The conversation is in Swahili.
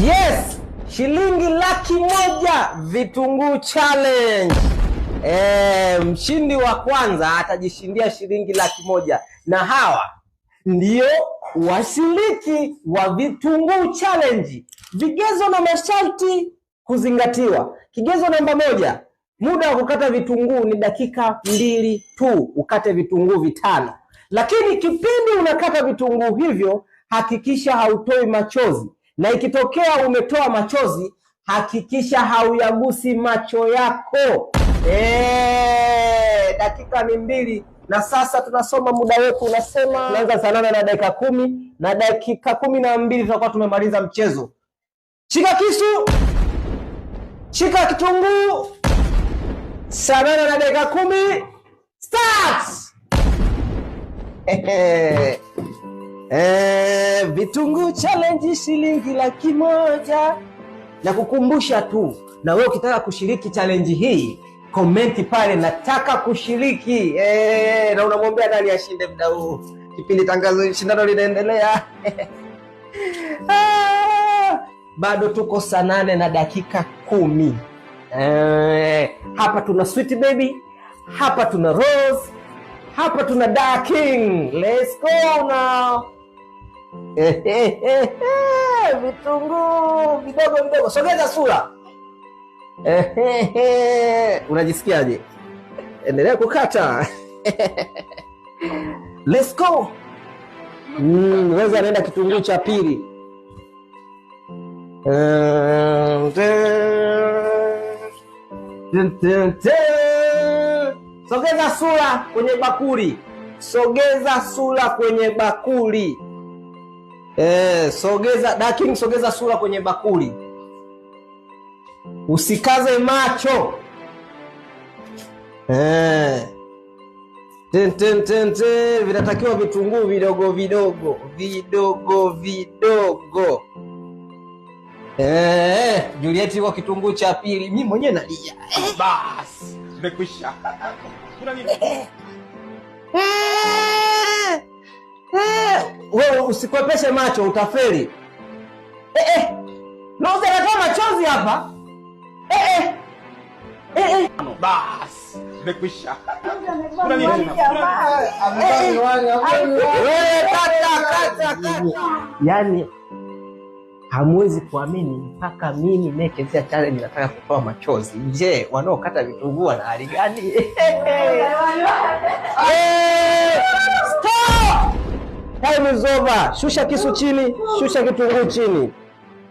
Yes, shilingi 100,000 vitunguu challenge. Mshindi wa kwanza atajishindia shilingi 100,000 na hawa ndio washiriki wa vitunguu challenge. Vigezo na masharti kuzingatiwa. Kigezo namba 1, muda wa kukata vitunguu ni dakika 2 tu, ukate vitunguu 5. Lakini kipindi unakata vitunguu hivyo hakikisha hautoi machozi, na ikitokea umetoa machozi hakikisha hauyagusi macho yako. Dakika ni 2. Na sasa tunasoma muda wetu unasema tunaanza saa 8 na dakika 10, na dakika 12 tutakuwa tumemaliza mchezo. Shika kisu, shika kitunguu. Saa 8 na dakika 10, start. Vitunguu challenge shilingi 100,000. Na kukumbusha tu, na wewe ukitaka kushiriki challenge hii, komenti pale nataka kushiriki. Na unamwambia nani ashinde muda huu. Kipindi tangazo shindano linaendelea. Bado tuko saa 8 na dakika 10. Hapa tuna Sweet Baby, hapa tuna Rose, hapa tuna Dark King. Let's go now. Vitunguu vidogo vidogo, sogeza sura. Unajisikiaje? Endelea kukata. Let's go. Weza anaenda kitunguu cha pili. Sogeza sura kwenye bakuli. Sogeza sura kwenye bakuli. Sogeza Daking, sogeza sura kwenye bakuli. Usikaze macho. Vinatakiwa vitunguu vidogo vidogo. Vidogo vidogo. Juliet yuko kitunguu cha pili. Mimi mwenyewe nalia. Bas, nimekwisha. Kuna nini? Wewe usikwepeshe macho utafeli. Loza anatoa machozi hapa. Bas, nimekwisha. Kuna nini? Kata. Yaani hamwezi kuamini mpaka mimi nimekezea challenge nataka kutoa machozi. Je, wanaokata vitunguu wana hali gani? Stop! Time is over. Shusha kisu chini, shusha kitunguu chini.